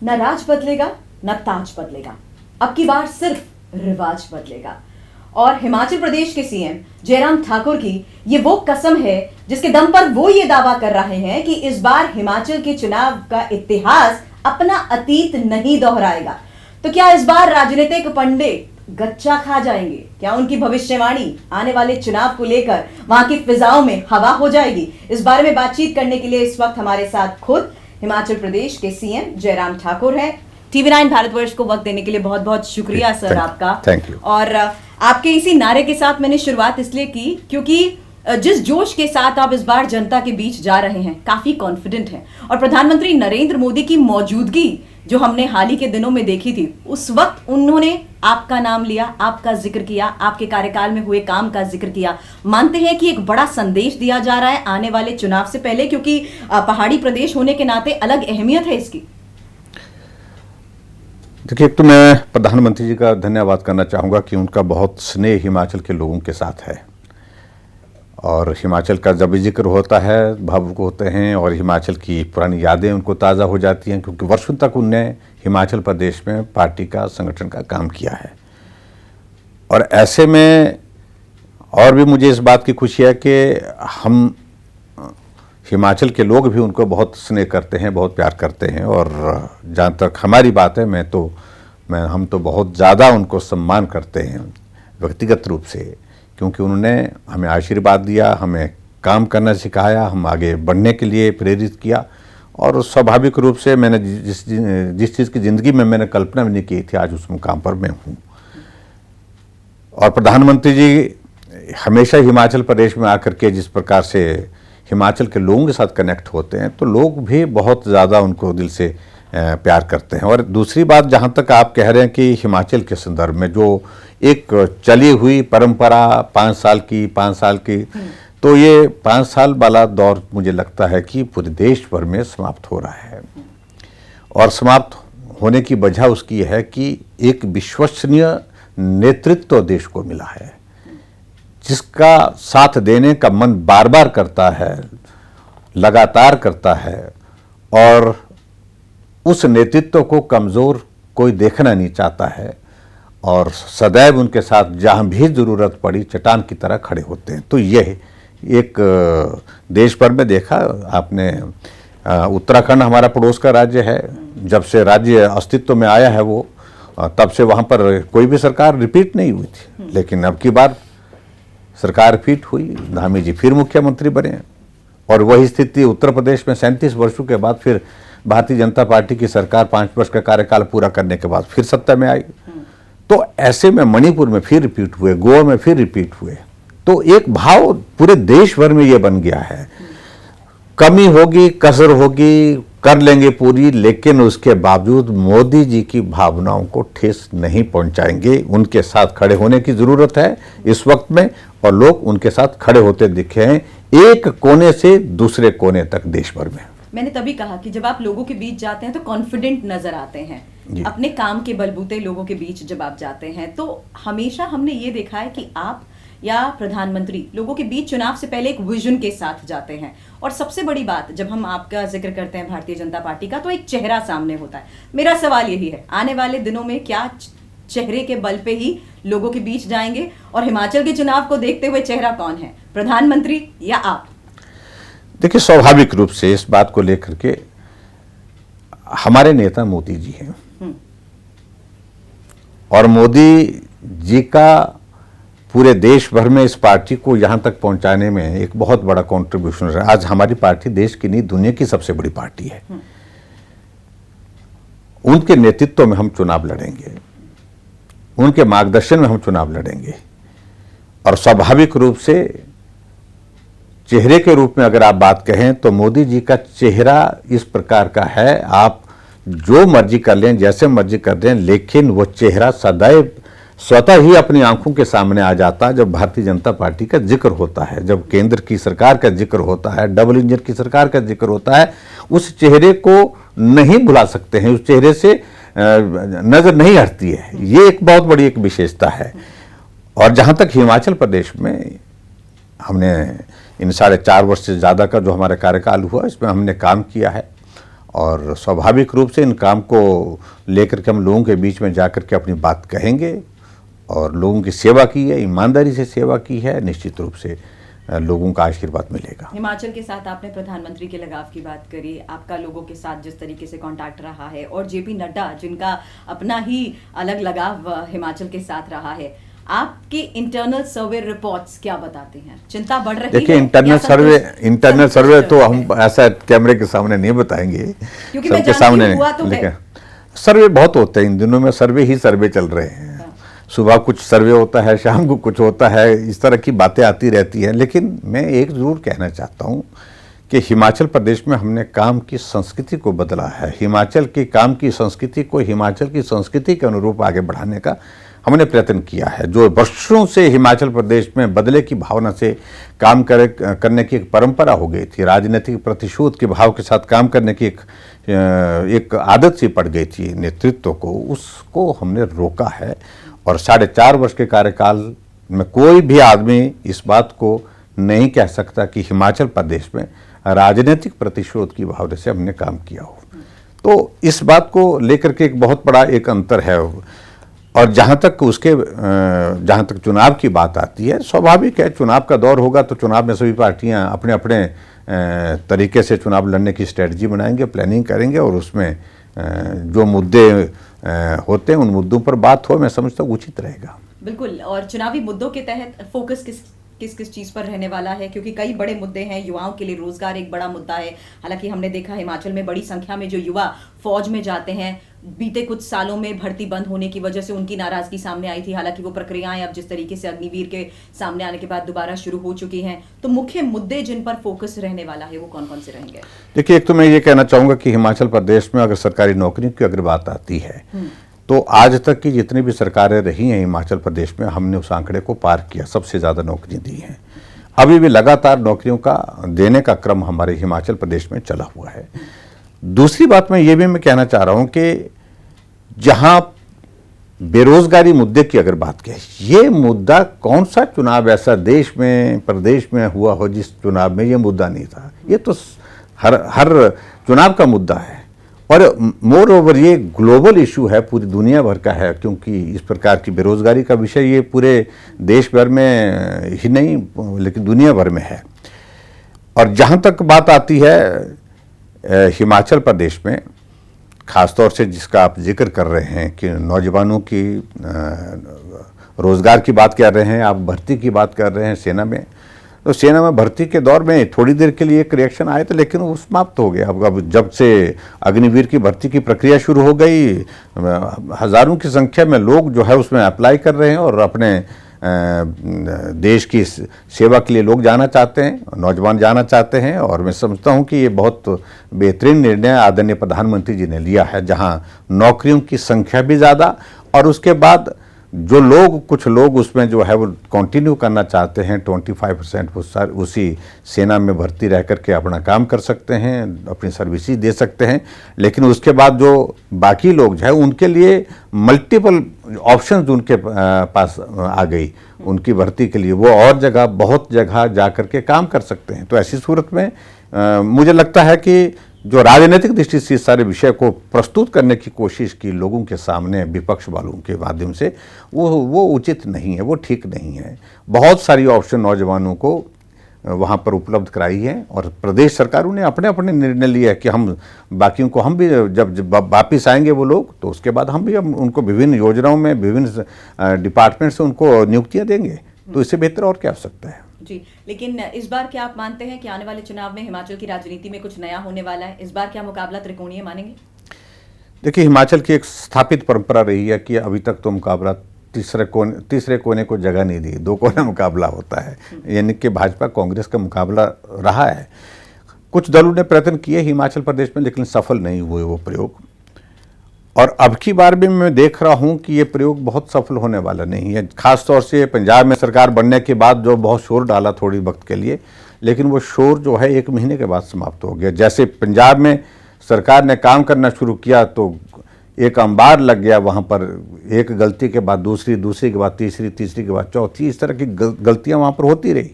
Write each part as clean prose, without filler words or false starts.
न राज बदलेगा न ताज बदलेगा, अब की बार सिर्फ रिवाज बदलेगा। और हिमाचल प्रदेश के सीएम जयराम ठाकुर की ये वो कसम है जिसके दम पर वो ये दावा कर रहे हैं कि इस बार हिमाचल के चुनाव का इतिहास अपना अतीत नहीं दोहराएगा। तो क्या इस बार राजनीतिक पंडित गच्चा खा जाएंगे? क्या उनकी भविष्यवाणी आने वाले चुनाव को लेकर वहां की फिजाओं में हवा हो जाएगी? इस बारे में बातचीत करने के लिए इस वक्त हमारे साथ खुद हिमाचल प्रदेश के सीएम जयराम ठाकुर हैं। TV9 भारतवर्ष को वक्त देने के लिए बहुत बहुत शुक्रिया सर आपका। Thank you. और आपके इसी नारे के साथ मैंने शुरुआत इसलिए की क्योंकि जिस जोश के साथ आप इस बार जनता के बीच जा रहे हैं, काफी कॉन्फिडेंट हैं। और प्रधानमंत्री नरेंद्र मोदी की मौजूदगी जो हमने हाल ही के दिनों में देखी थी, उस वक्त उन्होंने आपका नाम लिया, आपका जिक्र किया, आपके कार्यकाल में हुए काम का जिक्र किया। मानते हैं कि एक बड़ा संदेश दिया जा रहा है आने वाले चुनाव से पहले, क्योंकि पहाड़ी प्रदेश होने के नाते अलग अहमियत है इसकी। देखिए, एक तो मैं प्रधानमंत्री जी का धन्यवाद करना चाहूँगा कि उनका बहुत स्नेह हिमाचल के लोगों के साथ है। और हिमाचल का जब भी जिक्र होता है भावुक होते हैं और हिमाचल की पुरानी यादें उनको ताज़ा हो जाती हैं, क्योंकि वर्षों तक उनने हिमाचल प्रदेश में पार्टी का संगठन का काम किया है। और ऐसे में और भी मुझे इस बात की खुशी है कि हम हिमाचल के लोग भी उनको बहुत स्नेह करते हैं, बहुत प्यार करते हैं। और जहाँ तक हमारी बात है, हम तो बहुत ज़्यादा उनको सम्मान करते हैं व्यक्तिगत रूप से, क्योंकि उन्होंने हमें आशीर्वाद दिया, हमें काम करना सिखाया, हम आगे बढ़ने के लिए प्रेरित किया। और स्वाभाविक रूप से मैंने जिस चीज़ की ज़िंदगी में मैंने कल्पना भी नहीं की थी, आज उस मुकाम पर मैं हूँ। और प्रधानमंत्री जी हमेशा हिमाचल प्रदेश में आकर के जिस प्रकार से हिमाचल के लोगों के साथ कनेक्ट होते हैं, तो लोग भी बहुत ज़्यादा उनको दिल से प्यार करते हैं। और दूसरी बात, जहाँ तक आप कह रहे हैं कि हिमाचल के संदर्भ में जो एक चली हुई परंपरा 5 साल की, तो ये 5 साल वाला दौर मुझे लगता है कि पूरे देश भर में समाप्त हो रहा है। और समाप्त होने की वजह उसकी है कि एक विश्वसनीय नेतृत्व देश को मिला है, जिसका साथ देने का मन बार बार करता है, लगातार करता है। और उस नेतृत्व को कमज़ोर कोई देखना नहीं चाहता है और सदैव उनके साथ जहाँ भी ज़रूरत पड़ी चट्टान की तरह खड़े होते हैं। तो यह एक देश भर में देखा आपने, उत्तराखंड हमारा पड़ोस का राज्य है। जब से राज्य अस्तित्व में आया है वो, तब से वहाँ पर कोई भी सरकार रिपीट नहीं हुई थी। लेकिन अब की बार सरकार रिपीट हुई, धामी जी फिर मुख्यमंत्री बने। और वही स्थिति उत्तर प्रदेश में 37 वर्षों के बाद फिर भारतीय जनता पार्टी की सरकार 5 वर्ष का कार्यकाल पूरा करने के बाद फिर सत्ता में आई। तो ऐसे में मणिपुर में फिर रिपीट हुए, गोवा में फिर रिपीट हुए। तो एक भाव पूरे देश भर में ये बन गया है, कमी होगी, कसर होगी, कर लेंगे पूरी, लेकिन उसके बावजूद मोदी जी की भावनाओं को ठेस नहीं पहुंचाएंगे। उनके साथ खड़े होने की जरूरत है इस वक्त में, और लोग उनके साथ खड़े होते दिखे हैं, एक कोने से दूसरे कोने तक देश भर में। मैंने तभी कहा कि जब आप लोगों के बीच जाते हैं तो कॉन्फिडेंट नजर आते हैं, अपने काम के बलबूते लोगों के बीच जब आप जाते हैं। तो हमेशा हमने ये देखा है कि आप या प्रधानमंत्री लोगों के बीच चुनाव से पहले एक विजन के साथ जाते हैं। और सबसे बड़ी बात, जब हम आपका जिक्र करते हैं भारतीय जनता पार्टी का, तो एक चेहरा सामने होता है। मेरा सवाल यही है, आने वाले दिनों में क्या चेहरे के बल पे ही लोगों के बीच जाएंगे? और हिमाचल के चुनाव को देखते हुए चेहरा कौन है, प्रधानमंत्री या आप? देखिए, स्वाभाविक रूप से इस बात को लेकर के हमारे नेता मोदी जी हैं। और मोदी जी का पूरे देश भर में इस पार्टी को यहां तक पहुंचाने में एक बहुत बड़ा कंट्रीब्यूशन है। आज हमारी पार्टी देश की नहीं, दुनिया की सबसे बड़ी पार्टी है। उनके नेतृत्व में हम चुनाव लड़ेंगे, उनके मार्गदर्शन में हम चुनाव लड़ेंगे। और स्वाभाविक रूप से चेहरे के रूप में अगर आप बात कहें तो मोदी जी का चेहरा इस प्रकार का है, आप जो मर्जी कर लें, जैसे मर्जी कर लें, लेकिन वो चेहरा सदैव स्वतः ही अपनी आंखों के सामने आ जाता है जब भारतीय जनता पार्टी का जिक्र होता है, जब केंद्र की सरकार का जिक्र होता है, डबल इंजन की सरकार का जिक्र होता है। उस चेहरे को नहीं भुला सकते हैं, उस चेहरे से नजर नहीं हटती है। ये एक बहुत बड़ी एक विशेषता है। और जहाँ तक हिमाचल प्रदेश में हमने इन 4.5 वर्ष से ज़्यादा का जो हमारा कार्यकाल हुआ, इसमें हमने काम किया है। और स्वाभाविक रूप से इन काम को लेकर के हम लोगों के बीच में जाकर के अपनी बात कहेंगे और लोगों की सेवा की है, ईमानदारी से सेवा की है, निश्चित रूप से लोगों का आशीर्वाद मिलेगा। हिमाचल के साथ आपने प्रधानमंत्री के लगाव की बात करी, आपका लोगों के साथ जिस तरीके से कांटेक्ट रहा है, और जेपी नड्डा जिनका अपना ही अलग लगाव हिमाचल के साथ रहा है, आपके इंटरनल सर्वे रिपोर्ट्स क्या बताते हैं? चिंता बढ़ रही है? देखिए, इंटरनल सर्वे तो हम ऐसा कैमरे के सामने नहीं बताएंगे, सबके सामने नहीं, लेकिन सर्वे बहुत होते हैं इन दिनों में, सर्वे ही सर्वे चल रहे हैं। सुबह कुछ सर्वे होता है, शाम को कुछ होता है, इस तरह की बातें आती रहती हैं। लेकिन मैं एक जरूर कहना चाहता हूं कि हिमाचल प्रदेश में हमने काम की संस्कृति को बदला है। हिमाचल की काम की संस्कृति को हिमाचल की संस्कृति के अनुरूप आगे बढ़ाने का हमने प्रयत्न किया है। जो वर्षों से हिमाचल प्रदेश में बदले की भावना से काम करने की एक परंपरा हो गई थी, राजनीतिक प्रतिशोध के भाव के साथ काम करने की एक आदत सी पड़ गई थी नेतृत्व को, उसको हमने रोका है। और 4.5 वर्ष के कार्यकाल में कोई भी आदमी इस बात को नहीं कह सकता कि हिमाचल प्रदेश में राजनीतिक प्रतिशोध की भावना से हमने काम किया हो। तो इस बात को लेकर के एक बहुत बड़ा एक अंतर है। और जहाँ तक चुनाव की बात आती है, स्वाभाविक है चुनाव का दौर होगा तो चुनाव में सभी पार्टियां अपने अपने तरीके से चुनाव लड़ने की स्ट्रेटजी बनाएंगे, प्लानिंग करेंगे, और उसमें जो मुद्दे होते हैं उन मुद्दों पर बात हो, मैं समझता हूँ उचित रहेगा। बिल्कुल। और चुनावी मुद्दों के तहत फोकस किस चीज पर रहने वाला है? क्योंकि कई बड़े मुद्दे हैं। युवाओं के लिए रोजगार एक बड़ा मुद्दा है। हालांकि हमने देखा हिमाचल में बड़ी संख्या में जो युवा फौज में जाते हैं, बीते कुछ सालों में भर्ती बंद होने की वजह से उनकी नाराजगी सामने आई थी। हालांकि वो प्रक्रियाएं अब जिस तरीके से अग्निवीर के सामने आने के बाद दोबारा शुरू हो चुकी हैं। तो मुख्य मुद्दे जिन पर फोकस रहने वाला है वो कौन कौन से रहेंगे? देखिए, एक तो मैं ये कहना चाहूंगा कि हिमाचल प्रदेश में अगर सरकारी नौकरियों की अगर बात आती है तो आज तक की जितनी भी सरकारें रही हैं हिमाचल प्रदेश में, हमने उस आंकड़े को पार किया, सबसे ज्यादा नौकरियां दी हैं। अभी भी लगातार नौकरियों का देने का क्रम हमारे हिमाचल प्रदेश में चला हुआ है। दूसरी बात मैं ये भी मैं कहना चाह रहा हूं कि जहां बेरोजगारी मुद्दे की अगर बात करें, ये मुद्दा कौन सा चुनाव ऐसा देश में प्रदेश में हुआ हो जिस चुनाव में ये मुद्दा नहीं था? ये तो हर चुनाव का मुद्दा है। और मोर ओवर ये ग्लोबल इशू है, पूरी दुनिया भर का है, क्योंकि इस प्रकार की बेरोजगारी का विषय ये पूरे देश भर में ही नहीं लेकिन दुनिया भर में है। और जहाँ तक बात आती है हिमाचल प्रदेश में, ख़ासतौर से जिसका आप जिक्र कर रहे हैं कि नौजवानों की रोज़गार की बात कर रहे हैं, आप भर्ती की बात कर रहे हैं सेना में, तो सेना में भर्ती के दौर में थोड़ी देर के लिए एक रिएक्शन आए थे, लेकिन वो समाप्त हो गया। अब जब से अग्निवीर की भर्ती की प्रक्रिया शुरू हो गई, हज़ारों की संख्या में लोग जो है उसमें अप्लाई कर रहे हैं और अपने देश की सेवा के लिए लोग जाना चाहते हैं, नौजवान जाना चाहते हैं। और मैं समझता हूं कि ये बहुत बेहतरीन निर्णय आदरणीय प्रधानमंत्री जी ने लिया है, जहां नौकरियों की संख्या भी ज़्यादा, और उसके बाद जो लोग कुछ लोग उसमें जो है वो कंटिन्यू करना चाहते हैं, 25% उसी सेना में भर्ती रह करके अपना काम कर सकते हैं, अपनी सर्विसेज दे सकते हैं। लेकिन उसके बाद जो बाकी लोग जो है उनके लिए मल्टीपल ऑप्शंस उनके पास आ गई उनकी भर्ती के लिए, वो और जगह बहुत जगह जा करके काम कर सकते हैं। तो ऐसी सूरत में मुझे लगता है कि जो राजनीतिक दृष्टि से इस सारे विषय को प्रस्तुत करने की कोशिश की लोगों के सामने विपक्ष वालों के माध्यम से, वो उचित नहीं है, वो ठीक नहीं है। बहुत सारी ऑप्शन नौजवानों को वहाँ पर उपलब्ध कराई है और प्रदेश सरकारों ने अपने अपने निर्णय लिया है कि हम बाकियों को, हम भी जब वापिस आएंगे वो लोग, तो उसके बाद हम उनको विभिन्न योजनाओं में विभिन्न डिपार्टमेंट से उनको नियुक्तियाँ देंगे। तो इससे बेहतर और क्या हो सकता है जी। लेकिन इस बार क्या आप मानते हैं कि आने वाले चुनाव में हिमाचल की राजनीति में कुछ नया होने वाला है? इस बार क्या मुकाबला त्रिकोणीय मानेंगे? देखिए, हिमाचल की एक स्थापित परंपरा रही है कि अभी तक तो मुकाबला तीसरे कोने को जगह नहीं दी, 2 कोना मुकाबला होता है, यानी कि भाजपा कांग्रेस का मुकाबला रहा है। कुछ दलों ने प्रयत्न किए हिमाचल प्रदेश में, लेकिन सफल नहीं हुए वो प्रयोग। और अब की बार भी मैं देख रहा हूं कि ये प्रयोग बहुत सफल होने वाला नहीं है। खासतौर से पंजाब में सरकार बनने के बाद जो बहुत शोर डाला थोड़ी वक्त के लिए, लेकिन वो शोर जो है 1 महीने के बाद समाप्त हो गया। जैसे पंजाब में सरकार ने काम करना शुरू किया तो एक अंबार लग गया, वहाँ पर एक गलती के बाद दूसरी, दूसरी के बाद तीसरी, तीसरी के बाद चौथी, इस तरह की गलतियाँ वहाँ पर होती रही।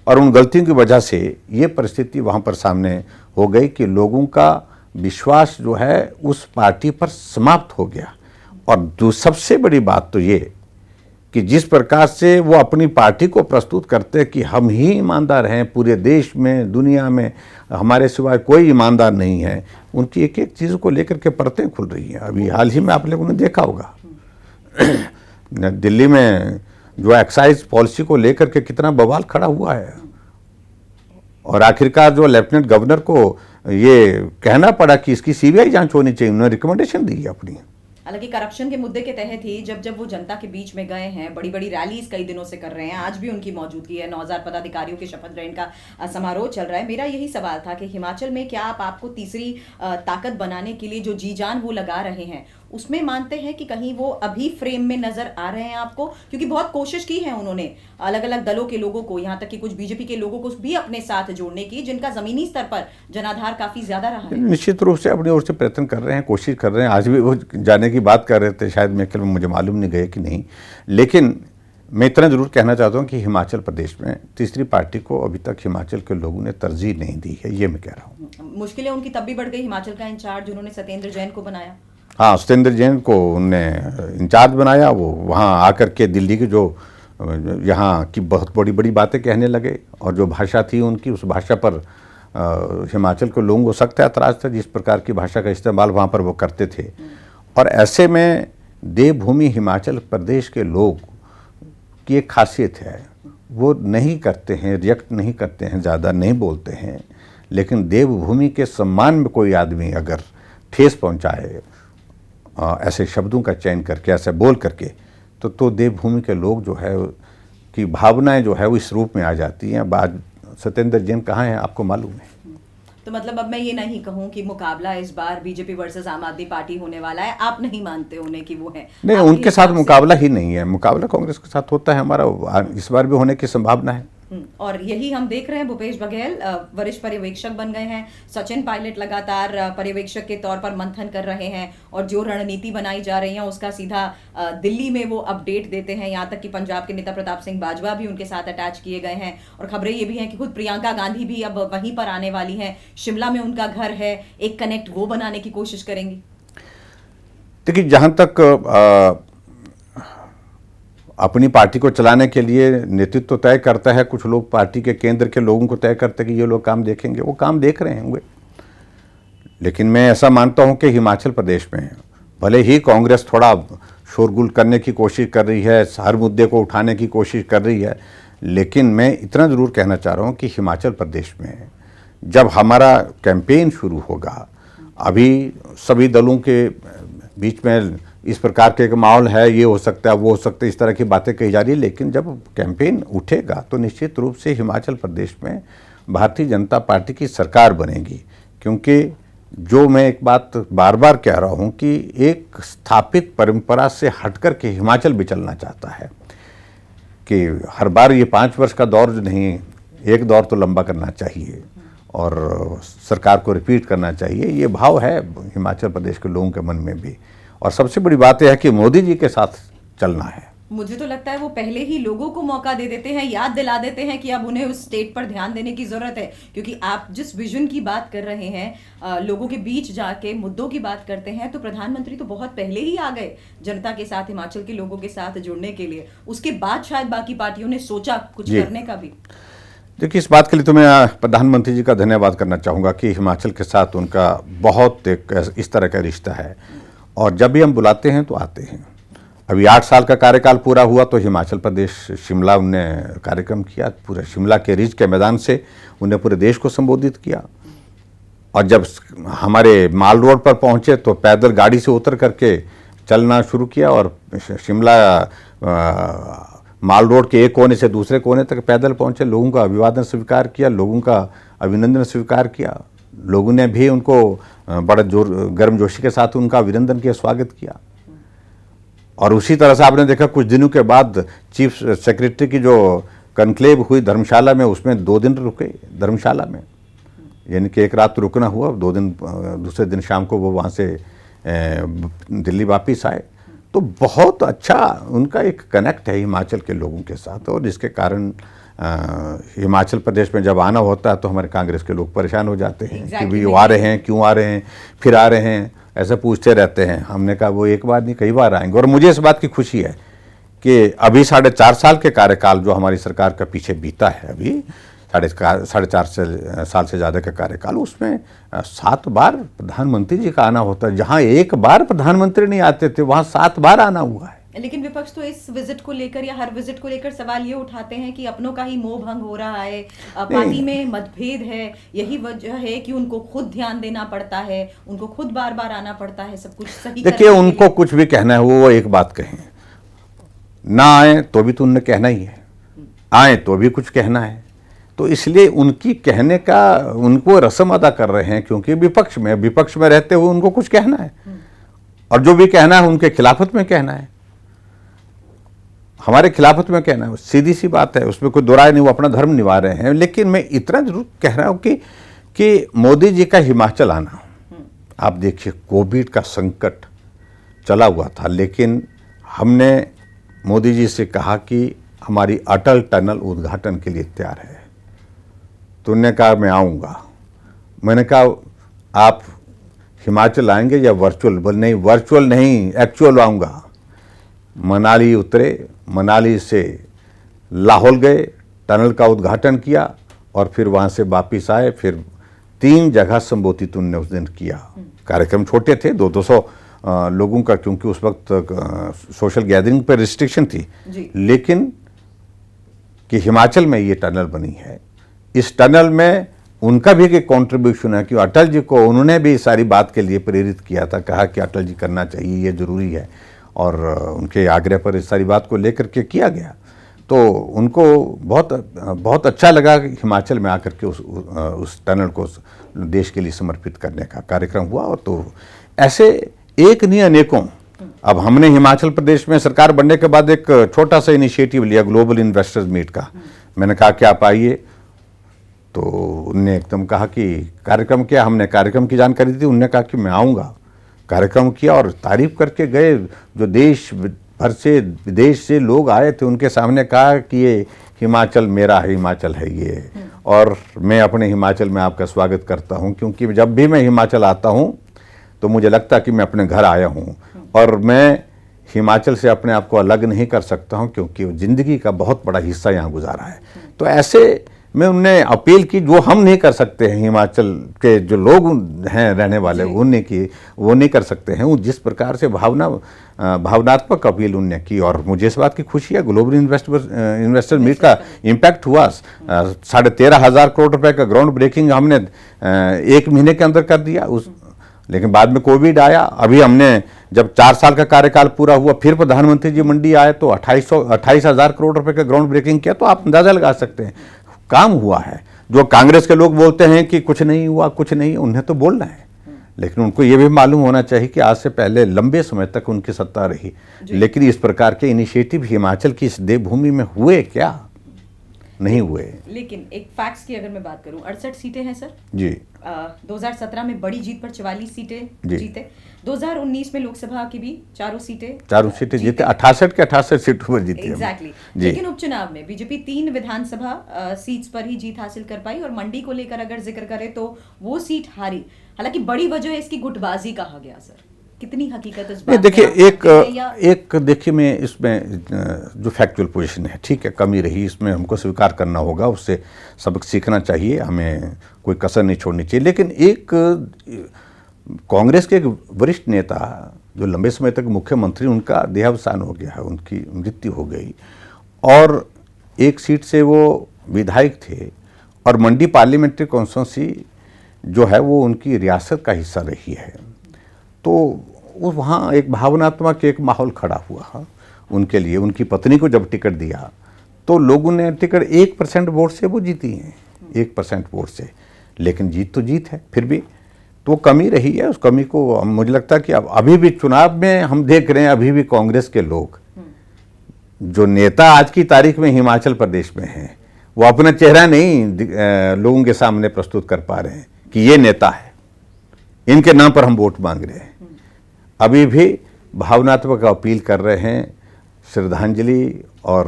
और उन गलतियों की वजह से ये परिस्थिति वहाँ पर सामने हो गई कि लोगों का विश्वास जो है उस पार्टी पर समाप्त हो गया। और सबसे बड़ी बात तो ये कि जिस प्रकार से वो अपनी पार्टी को प्रस्तुत करते हैं कि हम ही ईमानदार हैं, पूरे देश में दुनिया में हमारे सिवाय कोई ईमानदार नहीं है, उनकी एक एक चीज़ को लेकर के परतें खुल रही हैं। अभी हाल ही में आप लोगों ने देखा होगा दिल्ली में जो एक्साइज पॉलिसी को लेकर के कितना बवाल खड़ा हुआ है, और आखिरकार जो लेफ्टिनेंट गवर्नर को ये कहना पड़ा कि इसकी सीबीआई जांच होनी चाहिए, उन्होंने रिकमेंडेशन दी है अपनी। हालांकि करप्शन के मुद्दे के तहत ही जब वो जनता के बीच में गए हैं, बड़ी बड़ी रैलीज कई दिनों से कर रहे हैं, आज भी उनकी मौजूदगी है, 9000 पदाधिकारियों के शपथ ग्रहण का समारोह चल रहा है। मेरा यही सवाल था कि हिमाचल में क्या आपको तीसरी ताकत बनाने के लिए जो जी जान वो लगा रहे हैं, उसमें मानते हैं कि कहीं वो अभी फ्रेम में नजर आ रहे हैं आपको? क्योंकि बहुत कोशिश की है उन्होंने अलग अलग दलों के लोगों को, यहाँ तक कि कुछ बीजेपी के लोगों को भी अपने साथ जोड़ने की, जिनका जमीनी स्तर पर जनाधार काफी ज्यादा रहा है। निश्चित रूप से अपनी ओर से प्रयत्न कर रहे हैं, कोशिश कर रहे हैं। आज भी वो जाने की बात कर रहे थे, शायद मेरे में मुझे मालूम नहीं गए कि नहीं, लेकिन मैं इतना जरूर कहना चाहता हूँ कि हिमाचल प्रदेश में तीसरी पार्टी को अभी तक हिमाचल के लोगों ने तरजीह नहीं दी है, ये मैं कह रहा हूँ। मुश्किलें उनकी तब भी बढ़ गई, हिमाचल का इंचार्ज उन्होंने सत्येंद्र जैन को बनाया। हाँ, सत्येंद्र जैन को उनने इंचार्ज बनाया, वो वहाँ आकर के दिल्ली की जो यहाँ की बहुत बड़ी बड़ी बातें कहने लगे, और जो भाषा थी उनकी, उस भाषा पर हिमाचल के लोगों को सख्त एतराज़ था, जिस प्रकार की भाषा का इस्तेमाल वहाँ पर वो करते थे। और ऐसे में देवभूमि हिमाचल प्रदेश के लोग की एक खासियत है, वो नहीं करते हैं, रिएक्ट नहीं करते हैं, ज़्यादा नहीं बोलते हैं, लेकिन देवभूमि के सम्मान में कोई आदमी अगर ठेस पहुँचाए ऐसे शब्दों का चयन करके, ऐसे बोल करके, तो देवभूमि के लोग जो है की भावनाएं जो है वो इस रूप में आ जाती हैं। बाद सत्येंद्र जैन कहाँ हैं आपको मालूम है? तो मतलब अब मैं ये नहीं कहूँ कि मुकाबला इस बार बीजेपी वर्सेस आम आदमी पार्टी होने वाला है, आप नहीं मानते उन्हें कि वो है? नहीं, उनके साथ मुकाबला ही नहीं है, मुकाबला कांग्रेस के साथ होता है हमारा, इस बार भी होने की संभावना है। और यही हम देख रहे हैं, भूपेश बघेल वरिष्ठ पर्यवेक्षक बन गए हैं, सचिन पायलट लगातार पर्यवेक्षक के तौर पर मंथन कर रहे हैं, और जो रणनीति बनाई जा रही है उसका सीधा दिल्ली में वो अपडेट देते हैं। यहाँ तक कि पंजाब के नेता प्रताप सिंह बाजवा भी उनके साथ अटैच किए गए हैं, और खबरें ये भी हैं कि खुद प्रियंका गांधी भी अब वहीं पर आने वाली हैं, शिमला में उनका घर है, एक कनेक्ट वो बनाने की कोशिश करेंगी। देखिए, जहाँ तक अपनी पार्टी को चलाने के लिए नेतृत्व तो तय करता है, कुछ लोग पार्टी के केंद्र के लोगों को तय करते हैं कि ये लोग काम देखेंगे, वो काम देख रहे होंगे। लेकिन मैं ऐसा मानता हूं कि हिमाचल प्रदेश में भले ही कांग्रेस थोड़ा शोरगुल करने की कोशिश कर रही है, हर मुद्दे को उठाने की कोशिश कर रही है, लेकिन मैं इतना ज़रूर कहना चाह रहा हूँ कि हिमाचल प्रदेश में जब हमारा कैंपेन शुरू होगा, अभी सभी दलों के बीच में इस प्रकार के एक माहौल है, ये हो सकता है, वो हो सकता है, इस तरह की बातें कही जा रही है, लेकिन जब कैंपेन उठेगा तो निश्चित रूप से हिमाचल प्रदेश में भारतीय जनता पार्टी की सरकार बनेगी। क्योंकि जो मैं एक बात बार बार कह रहा हूँ कि एक स्थापित परंपरा से हटकर के हिमाचल भी चलना चाहता है, कि हर बार ये 5 वर्ष का दौर नहीं, एक दौर तो लंबा करना चाहिए और सरकार को रिपीट करना चाहिए, ये भाव है हिमाचल प्रदेश के लोगों के मन में भी। और सबसे बड़ी बात यह है कि मोदी जी के साथ चलना है। मुझे तो लगता है वो पहले ही लोगों को मौका दे देते हैं, याद दिला देते हैं कि अब उन्हें उस स्टेट पर ध्यान देने की जरूरत है, क्योंकि आप जिस विजन की बात कर रहे हैं, लोगों के बीच जाके मुद्दों की बात करते हैं, तो प्रधानमंत्री तो बहुत पहले ही आ गए जनता के साथ, हिमाचल के लोगों के साथ जुड़ने के लिए। उसके बाद शायद बाकी पार्टियों ने सोचा कुछ करने का भी। देखिए, इस बात के लिए तो मैं प्रधानमंत्री जी का धन्यवाद करना चाहूँगा कि हिमाचल के साथ उनका बहुत एक इस तरह का रिश्ता है, और जब भी हम बुलाते हैं तो आते हैं। अभी 8 साल का कार्यकाल पूरा हुआ तो हिमाचल प्रदेश शिमला उनने कार्यक्रम किया, पूरे शिमला के रिज के मैदान से उन्हें पूरे देश को संबोधित किया। और जब हमारे माल रोड पर पहुंचे तो पैदल गाड़ी से उतर करके चलना शुरू किया, और शिमला माल रोड के एक कोने से दूसरे कोने तक पैदल पहुंचे, लोगों का अभिवादन स्वीकार किया, लोगों का अभिनंदन स्वीकार किया, लोगों ने भी उनको बड़ा गर्मजोशी के साथ उनका अभिनंदन किया, स्वागत किया। और उसी तरह से आपने देखा कुछ दिनों के बाद चीफ सेक्रेटरी की जो कन्क्लेव हुई धर्मशाला में, उसमें 2 दिन रुके धर्मशाला में, यानी कि एक रात रुकना हुआ, 2 दिन दूसरे दिन शाम को वो वहाँ से दिल्ली वापस आए। तो बहुत अच्छा उनका एक कनेक्ट है हिमाचल के लोगों के साथ, और जिसके कारण हिमाचल प्रदेश में जब आना होता है तो हमारे कांग्रेस के लोग परेशान हो जाते हैं कि Exactly. भी वो आ रहे हैं, क्यों आ रहे हैं, फिर आ रहे हैं, ऐसा पूछते रहते हैं। हमने कहा वो एक बार नहीं कई बार आएंगे। और मुझे इस बात की खुशी है कि अभी 4.5 साल के कार्यकाल जो हमारी सरकार का पीछे बीता है, अभी 4.5 साल से ज़्यादा का कार्यकाल, उसमें 7 बार प्रधानमंत्री जी का आना होता है। जहाँ एक बार प्रधानमंत्री नहीं आते थे वहाँ 7 बार आना हुआ है। लेकिन विपक्ष तो इस विजिट को लेकर या हर विजिट को लेकर सवाल ये उठाते हैं कि अपनों का ही मोह भंग हो रहा है, पार्टी में मतभेद है, यही वजह है कि उनको खुद ध्यान देना पड़ता है, उनको खुद बार बार आना पड़ता है सब कुछ सही करने देखिए, के उनको लिए। कुछ भी कहना है वो एक बात कहें, ना आए तो भी तो उन्हें कहना ही है, आए तो भी कुछ कहना है। तो इसलिए उनकी कहने का उनको रस्म अदा कर रहे हैं, क्योंकि विपक्ष में रहते हुए उनको कुछ कहना है, और जो भी कहना है उनके खिलाफत में कहना है, हमारे खिलाफत में कहना है। सीधी सी बात है, उसमें कोई दोराय नहीं, वो अपना धर्म निभा रहे हैं। लेकिन मैं इतना जरूर कह रहा हूं कि मोदी जी का हिमाचल आना, आप देखिए कोविड का संकट चला हुआ था, लेकिन हमने मोदी जी से कहा कि हमारी अटल टनल उद्घाटन के लिए तैयार है, तो उन्होंने कहा मैं आऊँगा। मैंने कहा आप हिमाचल आएंगे या वर्चुअल? बोल नहीं, वर्चुअल नहीं, एक्चुअल आऊँगा। मनाली उतरे, मनाली से लाहौल गए, टनल का उद्घाटन किया और फिर वहाँ से वापस आए। फिर 3 जगह संबोधित उन्होंने उस दिन किया। कार्यक्रम छोटे थे, 200 लोगों का, क्योंकि उस वक्त सोशल गैदरिंग पर रिस्ट्रिक्शन थी जी। लेकिन कि हिमाचल में ये टनल बनी है, इस टनल में उनका भी एक कंट्रीब्यूशन है कि अटल जी को उन्होंने भी सारी बात के लिए प्रेरित किया था, कहा कि अटल जी करना चाहिए, ये जरूरी है, और उनके आग्रह पर इस सारी बात को लेकर के किया गया। तो उनको बहुत अच्छा लगा कि हिमाचल में आकर के उस टनल को देश के लिए समर्पित करने का कार्यक्रम हुआ। और तो ऐसे एक नहीं अनेकों, अब हमने हिमाचल प्रदेश में सरकार बनने के बाद एक छोटा सा इनिशिएटिव लिया ग्लोबल इन्वेस्टर्स मीट का। मैंने कहा कि आप आइए, तो उनने एकदम कहा कि कार्यक्रम किया। हमने कार्यक्रम की जानकारी दी, उनने कहा कि मैं आऊँगा। कार्यक्रम किया और तारीफ करके गए। जो देश भर से विदेश से लोग आए थे उनके सामने कहा कि ये हिमाचल मेरा है, हिमाचल है ये, और मैं अपने हिमाचल में आपका स्वागत करता हूँ, क्योंकि जब भी मैं हिमाचल आता हूँ तो मुझे लगता है कि मैं अपने घर आया हूँ, और मैं हिमाचल से अपने आप को अलग नहीं कर सकता हूँ, क्योंकि ज़िंदगी का बहुत बड़ा हिस्सा यहाँ गुजारा है। तो ऐसे में उनने अपील की, जो हम नहीं कर सकते हैं, हिमाचल के जो लोग हैं रहने वाले वो नहीं कर सकते हैं। वो जिस प्रकार से भावनात्मक अपील उनने की, और मुझे इस बात की खुशी है ग्लोबल इन्वेस्टर मीट का इम्पैक्ट हुआ। 13,500 करोड़ रुपए का ग्राउंड ब्रेकिंग हमने 1 महीने के अंदर कर दिया। लेकिन बाद में कोविड आया। अभी हमने जब 4 साल का कार्यकाल पूरा हुआ, फिर प्रधानमंत्री जी मंडी आए तो 28,000 करोड़ रुपए का ग्राउंड ब्रेकिंग किया। तो आप अंदाजा लगा सकते हैं काम हुआ है। जो कांग्रेस के लोग बोलते हैं कि कुछ नहीं हुआ, कुछ नहीं, उन्हें तो बोलना है, लेकिन उनको ये भी मालूम होना चाहिए कि आज से पहले लंबे समय तक उनकी सत्ता रही, लेकिन इस प्रकार के इनिशिएटिव हिमाचल की इस देवभूमि में हुए क्या? नहीं हुए। लेकिन एक फैक्ट्स की अगर मैं बात करूं, 68 सीटें हैं सर जी। 2017 में बड़ी जीत पर 44 सीटें जीते। 2019 में लोकसभा की भी चारों सीटें जीते। 68 के 68 सीटों पर जीते। एग्जैक्टली। लेकिन उपचुनाव में बीजेपी 3 विधानसभा सीट्स पर ही जीत हासिल कर पाई, और मंडी को लेकर अगर जिक्र करें तो वो सीट हारी। हालांकि बड़ी वजह इसकी गुटबाजी कहा गया। सर कितनी हकीकत इस बात में? देखिए, एक देखिए, मैं इसमें जो फैक्चुअल पोजीशन है, ठीक है, कमी रही, इसमें हमको स्वीकार करना होगा, उससे सबक सीखना चाहिए, हमें कोई कसर नहीं छोड़नी चाहिए। लेकिन एक कांग्रेस के एक वरिष्ठ नेता जो लंबे समय तक मुख्यमंत्री, उनका देहावसान हो गया है, उनकी मृत्यु हो गई, और एक सीट से वो विधायक थे, और मंडी पार्लियामेंट्री कॉन्स्टिट्यूंसी जो है वो उनकी रियासत का हिस्सा रही है। तो वहाँ एक भावनात्मक एक माहौल खड़ा हुआ उनके लिए। उनकी पत्नी को जब टिकट दिया तो लोगों ने टिकट 1% वोट से वो जीती हैं, 1% वोट से, लेकिन जीत तो जीत है फिर भी। तो कमी रही है, उस कमी को मुझे लगता है कि अब अभी भी चुनाव में हम देख रहे हैं, अभी भी कांग्रेस के लोग, जो नेता आज की तारीख में हिमाचल प्रदेश में हैं, वो अपना चेहरा नहीं लोगों के सामने प्रस्तुत कर पा रहे हैं कि ये नेता है, इनके नाम पर हम वोट मांग रहे हैं। अभी भी भावनात्मक अपील कर रहे हैं, श्रद्धांजलि और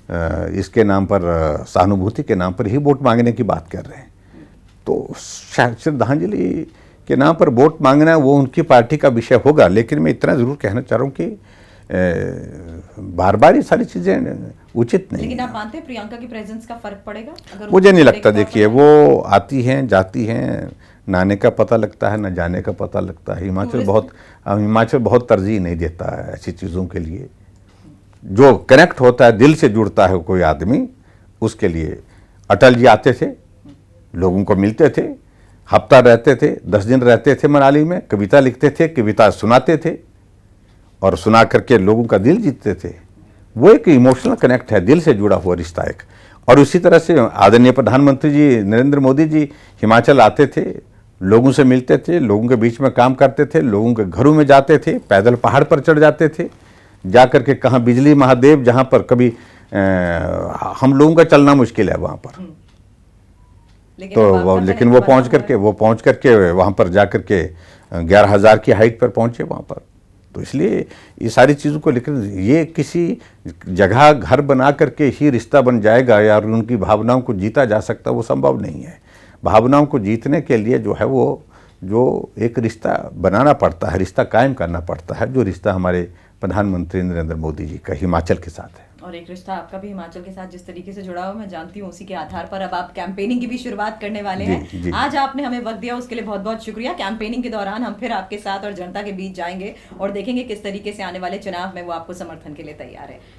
इसके नाम पर सहानुभूति के नाम पर ही वोट मांगने की बात कर रहे हैं। तो श्रद्धांजलि के नाम पर वोट मांगना वो उनकी पार्टी का विषय होगा, लेकिन मैं इतना ज़रूर कहना चाह रहा हूँ कि बार बार ये सारी चीज़ें उचित नहीं। लेकिन आप मानते हैं प्रियंका की प्रेजेंस का फर्क पड़ेगा? अगर मुझे नहीं लगता। देखिए, वो आती हैं, जाती हैं, न आने का पता लगता है, न जाने का पता लगता है। हिमाचल बहुत तरजीह नहीं देता है ऐसी चीज़ों के लिए। जो कनेक्ट होता है, दिल से जुड़ता है कोई आदमी, उसके लिए। अटल जी आते थे, लोगों को मिलते थे, हफ्ता रहते थे, 10 दिन रहते थे मनाली में, कविता लिखते थे, कविता सुनाते थे और सुना करके लोगों का दिल जीतते थे। वो एक इमोशनल कनेक्ट है, दिल से जुड़ा हुआ रिश्ता एक। और उसी तरह से आदरणीय प्रधानमंत्री जी नरेंद्र मोदी जी हिमाचल आते थे, लोगों से मिलते थे, लोगों के बीच में काम करते थे, लोगों के घरों में जाते थे, पैदल पहाड़ पर चढ़ जाते थे, जा करके कहाँ बिजली महादेव, जहाँ पर कभी हम लोगों का चलना मुश्किल है वहाँ पर। लेकिन वो पहुंच करके वहाँ पर जा करके 11,000 की हाइट पर पहुंचे वहाँ पर। तो इसलिए ये सारी चीज़ों को, लेकिन ये किसी जगह घर बना करके ही रिश्ता बन जाएगा या उनकी भावनाओं को जीता जा सकता, वो संभव नहीं है। भावनाओं को जीतने के लिए जो है वो जो एक रिश्ता बनाना पड़ता है, रिश्ता कायम करना पड़ता है, जो रिश्ता हमारे प्रधानमंत्री नरेंद्र मोदी जी का हिमाचल के साथ है। और एक रिश्ता आपका भी हिमाचल के साथ जिस तरीके से जुड़ा हुआ मैं जानती हूँ, उसी के आधार पर अब आप कैंपेनिंग की भी शुरुआत करने वाले हैं। आज आपने हमें वक्त दिया, उसके लिए बहुत बहुत शुक्रिया। कैंपेनिंग के दौरान हम फिर आपके साथ और जनता के बीच जाएंगे और देखेंगे किस तरीके से आने वाले चुनाव में वो आपको समर्थन के लिए तैयार है।